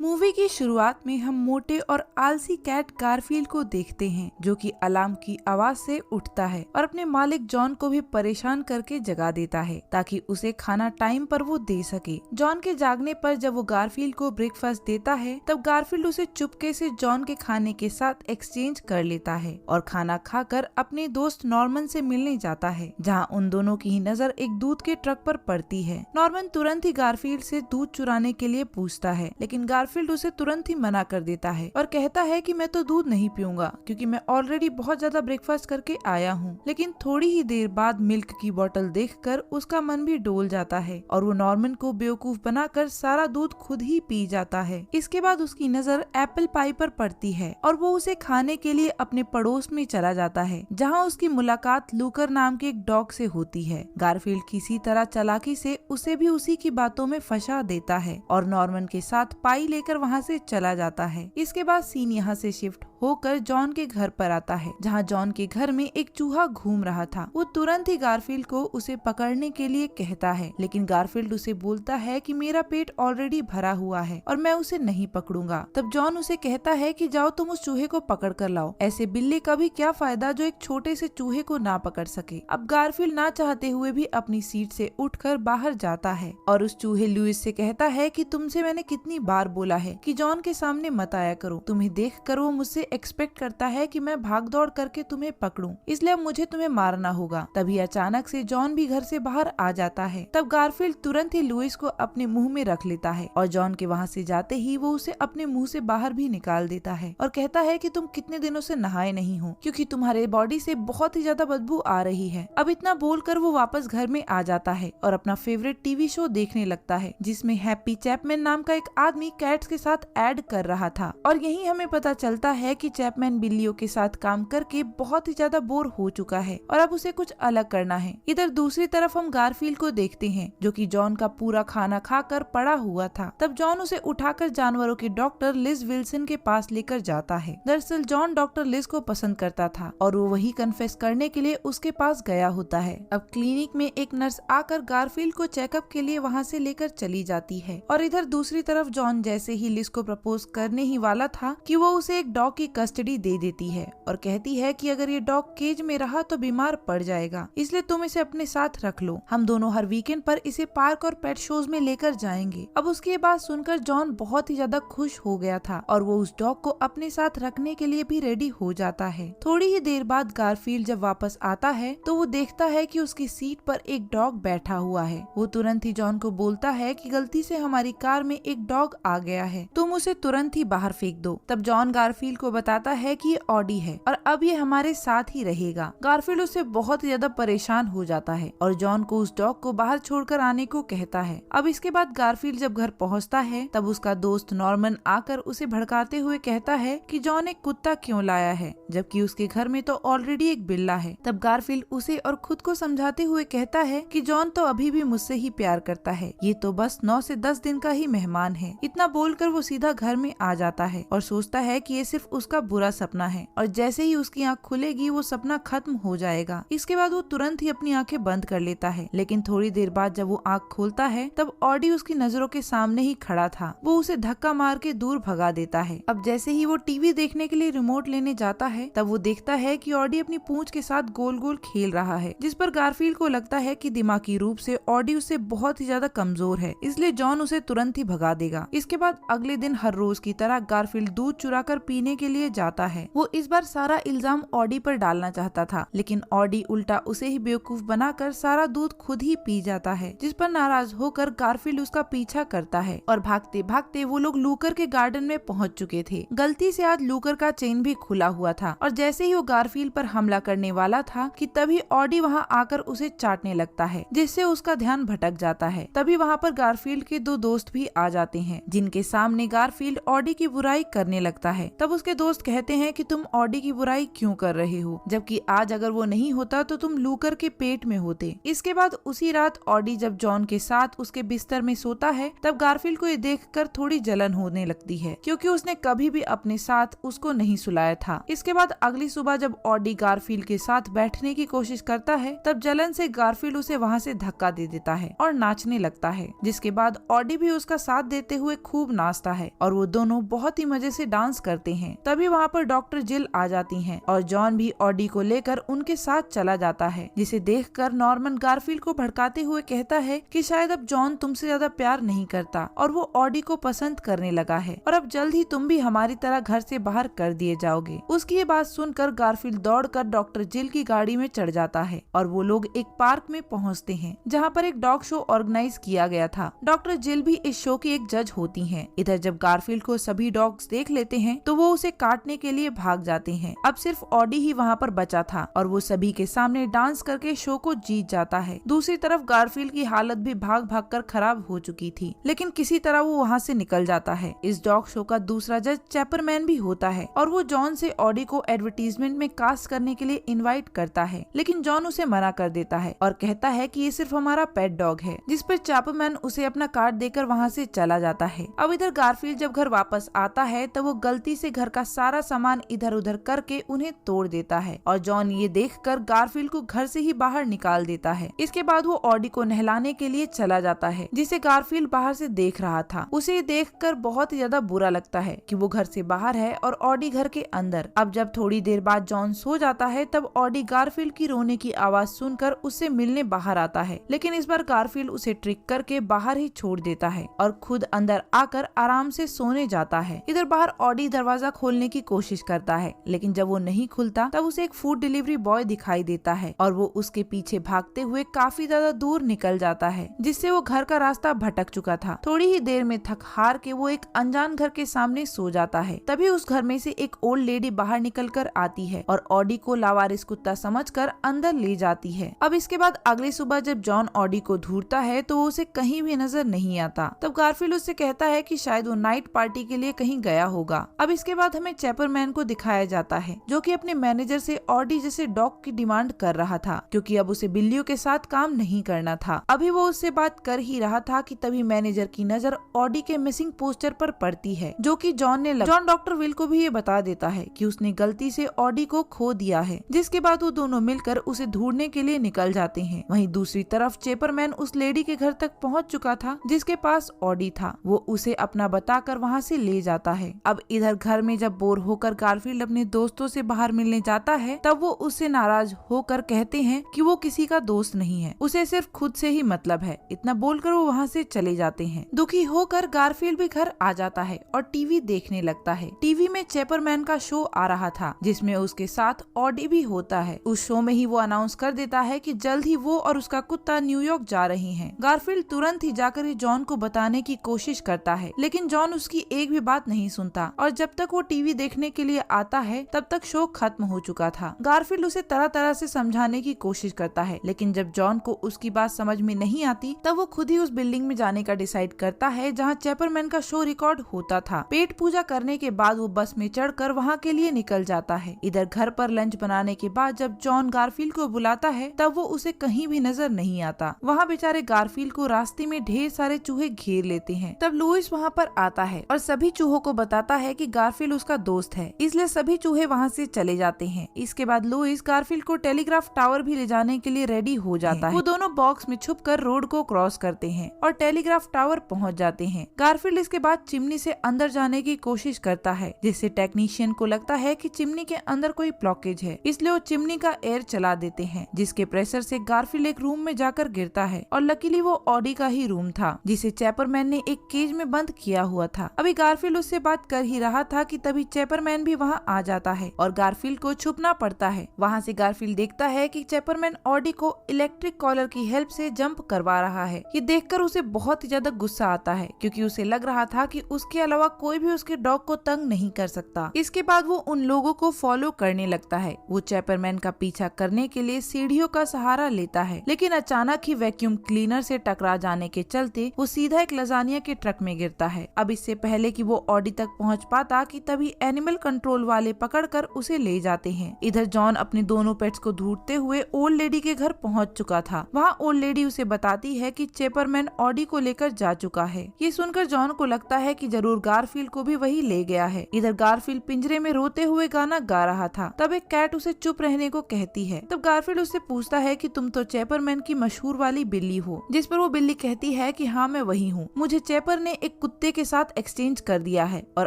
Movie की शुरुआत में हम मोटे और आलसी कैट गारफील्ड को देखते हैं, जो कि अलार्म की आवाज से उठता है और अपने मालिक जॉन को भी परेशान करके जगा देता है ताकि उसे खाना टाइम पर वो दे सके। जॉन के जागने पर जब वो गारफील्ड को ब्रेकफास्ट देता है, तब गारफील्ड उसे चुपके से जॉन के खाने के साथ एक्सचेंज कर लेता है और खाना खाकर अपने दोस्त नॉर्मन से मिलने जाता है, जहाँ उन दोनों की ही नजर एक दूध के ट्रक पर पड़ती है। नॉर्मन तुरंत ही गारफील्ड से दूध चुराने के लिए पूछता है, लेकिन गारफील्ड उसे तुरंत ही मना कर देता है और कहता है कि मैं तो दूध नहीं पीऊंगा क्योंकि मैं ऑलरेडी बहुत ज्यादा ब्रेकफास्ट करके आया हूँ। लेकिन थोड़ी ही देर बाद मिल्क की बोतल देखकर उसका मन भी डोल जाता है और वो नॉर्मन को बेवकूफ बनाकर सारा दूध खुद ही पी जाता है। इसके बाद उसकी नजर एप्पल पाई पर पड़ती है और वो उसे खाने के लिए अपने पड़ोस में चला जाता है, जहाँ उसकी मुलाकात लूकर नाम के एक डॉग से होती है। गारफील्ड किसी तरह चालाकी से उसे भी उसी की बातों में फंसा देता है और नॉर्मन के साथ पाई लेकर वहाँ से चला जाता है। इसके बाद सीन यहाँ से शिफ्ट होकर जॉन के घर पर आता है, जहाँ जॉन के घर में एक चूहा घूम रहा था। वो तुरंत ही गारफील्ड को उसे पकड़ने के लिए कहता है, लेकिन गारफील्ड उसे बोलता है कि मेरा पेट ऑलरेडी भरा हुआ है और मैं उसे नहीं पकड़ूंगा। तब जॉन उसे कहता है कि जाओ तुम उस चूहे को पकड़ कर लाओ, ऐसे बिल्ली का भी क्या फायदा जो एक छोटे से चूहे को ना पकड़ सके। अब गारफील्ड ना चाहते हुए भी अपनी सीट से उठकर बाहर जाता है और उस चूहे लुइस से कहता है कि तुमसे मैंने कितनी बार बोला है कि जॉन के सामने मत आया करो। तुम्हें देखकर वो मुझसे एक्सपेक्ट करता है कि मैं भाग दौड़ करके तुम्हें पकड़ूं, इसलिए मुझे तुम्हें मारना होगा। तभी अचानक से जॉन भी घर से बाहर आ जाता है। तब गारफील्ड तुरंत ही लुइस को अपने मुंह में रख लेता है और जॉन के वहाँ से जाते ही वो उसे अपने मुंह से बाहर भी निकाल देता है और कहता है कि तुम कितने दिनों से नहाए नहीं हो क्योंकि तुम्हारे बॉडी से बहुत ही ज्यादा बदबू आ रही है। अब इतना बोलकर वो वापस घर में आ जाता है और अपना फेवरेट टीवी शो देखने लगता है, जिसमें हैप्पी चैपमैन नाम का एक आदमी कैट्स के साथ ऐड कर रहा था। और यही हमें पता चलता है कि चैपमैन बिल्लियों के साथ काम करके बहुत ही ज्यादा बोर हो चुका है और अब उसे कुछ अलग करना है। इधर दूसरी तरफ हम गारफील्ड को देखते हैं, जो कि जॉन का पूरा खाना खाकर पड़ा हुआ था। तब जॉन उसे उठाकर जानवरों के डॉक्टर लिज विल्सन के पास लेकर जाता है। दरअसल जॉन डॉक्टर लिज को पसंद करता था और वो वही कन्फेस करने के लिए उसके पास गया होता है। अब क्लिनिक में एक नर्स आकर गारफील्ड को चेकअप के लिए वहाँ से लेकर चली जाती है और इधर दूसरी तरफ जॉन जैसे ही लिज को प्रपोज करने ही वाला था कि वो उसे एक डॉग की कस्टडी दे देती है और कहती है कि अगर ये डॉग केज में रहा तो बीमार पड़ जाएगा, इसलिए तुम इसे अपने साथ रख लो। हम दोनों हर वीकेंड पर इसे पार्क और पेट शोज में लेकर जाएंगे। अब उसकी बात सुनकर जॉन बहुत ही ज्यादा खुश हो गया था और वो उस डॉग को अपने साथ रखने के लिए भी रेडी हो जाता है। थोड़ी ही देर बाद गारफील्ड जब वापस आता है तो वो देखता है कि उसकी सीट पर एक डॉग बैठा हुआ है। वो तुरंत ही जॉन को बोलता है कि गलती से हमारी कार में एक डॉग आ गया है, तुम उसे तुरंत ही बाहर फेंक दो। तब जॉन गारफील्ड को बताता है कि ये ऑडी है और अब ये हमारे साथ ही रहेगा। गारफील्ड उससे बहुत ज्यादा परेशान हो जाता है और जॉन को उस डॉग को बाहर छोड़कर आने को कहता है। अब इसके बाद गारफील्ड जब घर पहुंचता है तब उसका दोस्त नॉर्मन आकर उसे भड़काते हुए कहता है कि जॉन एक कुत्ता क्यों लाया है जबकि उसके घर में तो ऑलरेडी एक बिल्ला है। तब गारफील्ड उसे और खुद को समझाते हुए कहता है कि जॉन तो अभी भी मुझसे ही प्यार करता है, ये तो बस 9 से 10 दिन का ही मेहमान है। इतना बोलकर वो सीधा घर में आ जाता है और सोचता है कि ये सिर्फ उसका बुरा सपना है और जैसे ही उसकी आंख खुलेगी वो सपना खत्म हो जाएगा। इसके बाद वो तुरंत ही अपनी आंखें बंद कर लेता है, लेकिन थोड़ी देर बाद जब वो आंख खोलता है तब ऑडी उसकी नजरों के सामने ही खड़ा था। वो उसे धक्का मार के दूर भगा देता है। अब जैसे ही वो टीवी देखने के लिए रिमोट लेने जाता है तब वो देखता है कि ऑडी अपनी पूंछ के साथ गोल गोल खेल रहा है, जिस पर गारफील्ड को लगता है कि दिमागी रूप से ऑडी उससे बहुत ही ज्यादा कमजोर है, इसलिए जॉन उसे तुरंत ही भगा देगा। इसके बाद अगले दिन हर रोज की तरह गारफील्ड दूध चुराकर पीने के लिए जाता है। वो इस बार सारा इल्जाम ऑडी पर डालना चाहता था, लेकिन ऑडी उल्टा उसे ही बेवकूफ बनाकर सारा दूध खुद ही पी जाता है, जिस पर नाराज होकर गारफील्ड उसका पीछा करता है और भागते भागते वो लोग लूकर के गार्डन में पहुंच चुके थे। गलती से आज लूकर का चेन भी खुला हुआ था और जैसे ही वो गारफील्ड पर हमला करने वाला था कि तभी ऑडी वहाँ आकर उसे चाटने लगता है, जिससे उसका ध्यान भटक जाता है। तभी वहाँ पर गारफील्ड के 2 दोस्त भी आ जाते हैं, जिनके सामने गारफील्ड ऑडी की बुराई करने लगता है। तब उसके दोस्त कहते हैं कि तुम ऑडी की बुराई क्यों कर रहे हो, जबकि आज अगर वो नहीं होता तो तुम लूकर के पेट में होते। इसके बाद उसी रात ऑडी जब जॉन के साथ उसके बिस्तर में सोता है तब गारफील्ड को ये देखकर थोड़ी जलन होने लगती है, क्योंकि उसने कभी भी अपने साथ उसको नहीं सुलाया था। इसके बाद अगली सुबह जब ऑडी गारफील्ड के साथ बैठने की कोशिश करता है तब जलन से गारफील्ड उसे वहाँ से धक्का दे देता है और नाचने लगता है, जिसके बाद ऑडी भी उसका साथ देते हुए खूब नाचता है और वो दोनों बहुत ही मजे से डांस करते हैं। तभी वहाँ पर डॉक्टर जिल आ जाती हैं और जॉन भी ऑडी को लेकर उनके साथ चला जाता है, जिसे देखकर नॉर्मन गारफील्ड को भड़काते हुए कहता है कि शायद अब जॉन तुमसे ज्यादा प्यार नहीं करता और वो ऑडी को पसंद करने लगा है और अब जल्द ही तुम भी हमारी तरह घर से बाहर कर दिए जाओगे। उसकी ये बात सुनकर गारफील्ड दौड़कर डॉक्टर जिल की गाड़ी में चढ़ जाता है और वो लोग एक पार्क में पहुंचते हैं जहां पर एक डॉग शो ऑर्गेनाइज किया गया था। डॉक्टर जिल भी इस शो की एक जज होती हैं। इधर जब गारफील्ड को सभी डॉग्स देख लेते हैं तो वो उसे काटने के लिए भाग जाते हैं। अब सिर्फ ऑडी ही वहाँ पर बचा था और वो सभी के सामने डांस करके शो को जीत जाता है। दूसरी तरफ गारफील्ड की हालत भी भाग भाग कर खराब हो चुकी थी, लेकिन किसी तरह वो वहाँ से निकल जाता है। इस डॉग शो का दूसरा जज चैपरमैन भी होता है और वो जॉन से ऑडी को एडवर्टीजमेंट में कास्ट करने के लिए इनवाइट करता है, लेकिन जॉन उसे मना कर देता है और कहता है कि ये सिर्फ हमारा पेट डॉग है, जिस पर चैपरमैन उसे अपना कार्ड देकर वहाँ से चला जाता है। अब इधर गारफील्ड जब घर वापस आता है तब वो गलती से घर का सारा सामान इधर उधर करके उन्हें तोड़ देता है और जॉन ये देखकर गारफील्ड को घर से ही बाहर निकाल देता है। इसके बाद वो ऑडी को नहलाने के लिए चला जाता है, जिसे गारफील्ड बाहर से देख रहा था। उसे देखकर बहुत ही ज्यादा बुरा लगता है कि वो घर से बाहर है और ऑडी घर के अंदर। अब जब थोड़ी देर बाद जॉन सो जाता है तब ऑडी गारफील्ड की रोने की आवाज सुनकर उससे मिलने बाहर आता है, लेकिन इस बार गारफील्ड उसे ट्रिक करके बाहर ही छोड़ देता है और खुद अंदर आकर आराम से सोने जाता है। इधर बाहर ऑडी दरवाजा खोलने की कोशिश करता है, लेकिन जब वो नहीं खुलता तब उसे एक फूड डिलीवरी बॉय दिखाई देता है और वो उसके पीछे भागते हुए काफी ज्यादा दूर निकल जाता है, जिससे वो घर का रास्ता भटक चुका था। थोड़ी ही देर में थक हार के वो एक अनजान घर के सामने सो जाता है। तभी उस घर में से एक ओल्ड लेडी बाहर निकल कर आती है और ऑडी को लावारिस कुत्ता समझकर अंदर ले जाती है। अब इसके बाद अगली सुबह जब जॉन ऑडी को ढूंढता है तो वो उसे कहीं भी नजर नहीं आता। तब गारफील्ड उससे कहता है कि शायद वो नाइट पार्टी के लिए कहीं गया होगा। अब इसके बाद हमें चैपरमैन को दिखाया जाता है, जो कि अपने मैनेजर से ऑडी जैसे डॉग की डिमांड कर रहा था, क्योंकि अब उसे बिल्लियों के साथ काम नहीं करना था। अभी वो उससे बात कर ही रहा था कि तभी मैनेजर की नजर ऑडी के मिसिंग पोस्टर पर पड़ती है, जो कि जॉन डॉक्टर विल को भी ये बता देता है कि उसने गलती से ऑडी को खो दिया है, जिसके बाद वो दोनों मिलकर उसे ढूंढने के लिए निकल जाते हैं। वहीं दूसरी तरफ चैपरमैन उस लेडी के घर तक पहुंच चुका था जिसके पास ऑडी था। वो उसे अपना बताकर वहां से ले जाता है। अब इधर घर में जब बोर होकर गारफील्ड अपने दोस्तों से बाहर मिलने जाता है तब वो उससे नाराज होकर कहते हैं कि वो किसी का दोस्त नहीं है, उसे सिर्फ खुद से ही मतलब है। इतना बोलकर वो वहाँ से चले जाते हैं। दुखी होकर गारफील्ड भी घर आ जाता है और टीवी देखने लगता है। टीवी में चैपरमैन का शो आ रहा था जिसमें उसके साथ ऑडी भी होता है। उस शो में ही वो अनाउंस कर देता है कि जल्द ही वो और उसका कुत्ता न्यूयॉर्क जा रही हैं। गारफील्ड तुरंत ही जाकर जॉन को बताने की कोशिश करता है, लेकिन जॉन उसकी एक भी बात नहीं सुनता और जब तक वो टीवी देखने के लिए आता है तब तक शो खत्म हो चुका था। गारफील्ड उसे तरह तरह से समझाने की कोशिश करता है, लेकिन जब जॉन को उसकी बात समझ में नहीं आती तब वो खुद ही उस बिल्डिंग में जाने का डिसाइड करता है जहाँ चैपरमैन का शो रिकॉर्ड होता था। पेट पूजा करने के बाद वो बस में चढ़कर वहाँ के लिए निकल जाता है। इधर घर पर लंच बनाने के बाद जब जॉन गारफील्ड को बुलाता है तब वो उसे कहीं भी नजर नहीं आता। वहाँ बेचारे गारफील्ड को रास्ते में ढेर सारे चूहे घेर लेते हैं। तब लुइस वहाँ पर आता है और सभी चूहों को बताता है कि गारफील्ड उसका दोस्त है, इसलिए सभी चूहे वहाँ से चले जाते हैं। इसके बाद लुइस गारफील्ड को टेलीग्राफ टावर भी ले जाने के लिए रेडी हो जाता है। वो दोनों बॉक्स में छुपकर रोड को क्रॉस करते हैं और टेलीग्राफ टावर पहुँच जाते हैं। गारफील्ड इसके बाद चिमनी से अंदर जाने की कोशिश करता है, जिससे टेक्नीशियन को लगता है कि चिमनी के अंदर कोई ब्लॉकेज है, इसलिए वो चिमनी का एयर चला देते हैं, जिसके प्रेशर से गारफील्ड एक रूम में जाकर गिरता है और लकीली वो ऑडी का ही रूम था जिसे चैपरमैन ने एक केज में बंद किया हुआ था। अभी गारफील्ड उससे बात कर ही रहा था कि तभी चैपरमैन भी वहाँ आ जाता है और गारफील्ड को छुपना पड़ता है। वहाँ से गारफील्ड देखता है कि चैपरमैन ऑडी को इलेक्ट्रिक कॉलर की हेल्प से जंप करवा रहा है। ये देखकर उसे बहुत ही ज्यादा गुस्सा आता है, क्योंकि उसे लग रहा था कि उसके अलावा कोई भी उसके डॉग को तंग नहीं कर सकता। इसके बाद वो उन लोगों को फॉलो करने लगता है। वो चैपरमैन का पीछा करने के लिए सीढ़ियों का सहारा लेता है, लेकिन अचानक ही वैक्यूम क्लीनर से टकरा जाने के चलते वो सीधा एक लजानिया के ट्रक में गिरता है। अब इससे पहले कि वो ऑडी तक पहुंच पाता कि तभी भी एनिमल कंट्रोल वाले पकड़कर उसे ले जाते हैं। इधर जॉन अपने दोनों पेट्स को ढूंढते हुए ओल्ड लेडी के घर पहुंच चुका था। वहाँ ओल्ड लेडी उसे बताती है कि चेपरमैन ऑडी को लेकर जा चुका है। ये सुनकर जॉन को लगता है कि जरूर गारफील्ड को भी वही ले गया है। इधर गारफील्ड पिंजरे में रोते हुए गाना गा रहा था। तब एक कैट उसे चुप रहने को कहती है। तब गारफील्ड उससे पूछता है कि तुम तो चेपरमैन की मशहूर वाली बिल्ली हो, जिस पर वो बिल्ली कहती है कि हाँ मैं वही हूँ। मुझे चेपर ने एक कुत्ते के साथ एक्सचेंज कर दिया है और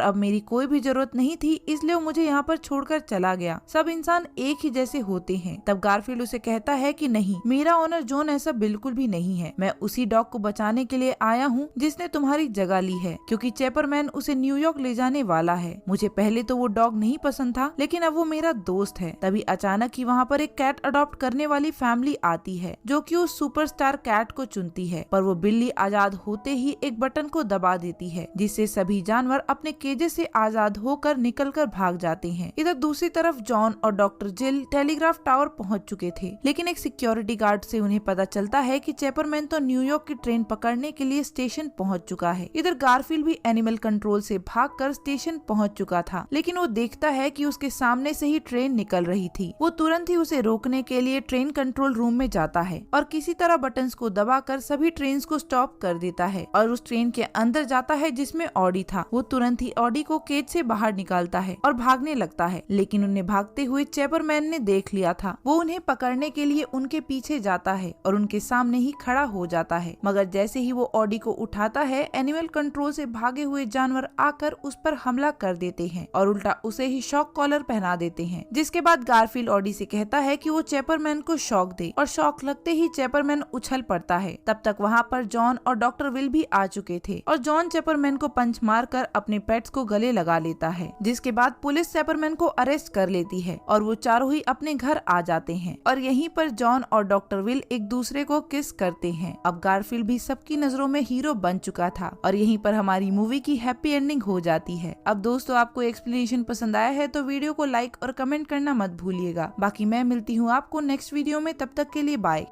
अब मेरी कोई भी जरूरत नहीं थी, इसलिए वो मुझे यहाँ पर छोड़कर चला गया। सब इंसान एक ही जैसे होते हैं। तब गारफील्ड उसे कहता है कि नहीं, मेरा ओनर जॉन ऐसा बिल्कुल भी नहीं है। मैं उसी डॉग को बचाने के लिए आया हूँ जिसने तुम्हारी जगह ली है, क्योंकि चेपरमैन उसे न्यूयॉर्क ले जाने वाला है। मुझे पहले तो वो डॉग नहीं पसंद था, लेकिन अब वो मेरा दोस्त है। तभी अचानक ही वहाँ पर एक कैट अडॉप्ट करने वाली फैमिली आती है, जो कि उस सुपरस्टार कैट को चुनती है। पर वो बिल्ली आजाद होते ही एक बटन को दबा देती है, जिससे सभी जानवर अपने केजेस से आजाद होकर निकलकर भाग जाते हैं। इधर दूसरी तरफ जॉन और डॉक्टर जिल टेलीग्राफ टावर पहुंच चुके थे, लेकिन एक सिक्योरिटी गार्ड से उन्हें पता चलता है कि चेपरमैन तो न्यूयॉर्क की ट्रेन पकड़ने के लिए स्टेशन पहुंच चुका है। इधर गारफील्ड भी एनिमल कंट्रोल से भागकर स्टेशन पहुंच चुका था, लेकिन वो देखता है कि उसके सामने से ही ट्रेन निकल रही थी। वो तुरंत ही उसे रोकने के लिए ट्रेन कंट्रोल रूम में जाता है और किसी तरह बटन्स को दबाकर सभी ट्रेन को स्टॉप कर देता है और उस ट्रेन के अंदर जाता है जिसमें ऑडी था। वो तुरंत ही ऑडी को केज से बाहर निकालता है और भागने लगता है, लेकिन उन्हें भागते हुए चेपरमैन ने देख लिया था। वो उन्हें पकड़ने के लिए उनके पीछे जाता है और उनके सामने ही खड़ा हो जाता है, मगर जैसे ही वो ऑडी को उठाता है, एनिमल कंट्रोल से भागे हुए जानवर आकर उस पर हमला कर देते हैं और उल्टा उसे ही शॉक कॉलर पहना देते हैं। जिसके बाद गारफील्ड ऑडी से कहता है कि वो चेपरमैन को शॉक दे और शॉक लगते ही चेपरमैन उछल पड़ता है। तब तक वहाँ पर जॉन और डॉक्टर विल भी आ चुके थे और जॉन चेपरमैन को पंच मारकर अपने पेट्स को गले लगा लेता है। जिसके बाद पुलिस चेपरमैन को अरेस्ट कर लेती है और वो चारों ही अपने घर आ जाते हैं और यहीं पर जॉन और डॉक्टर विल एक दूसरे को किस करते हैं। अब गारफील्ड भी सबकी नजरों में हीरो बन चुका था और यहीं पर हमारी मूवी की हैप्पी एंडिंग हो जाती है। अब दोस्तों, आपको एक्सप्लेनेशन पसंद आया है तो वीडियो को लाइक और कमेंट करना मत भूलिएगा। बाकी मैं मिलती हूँ आपको नेक्स्ट वीडियो में, तब तक के लिए बाय।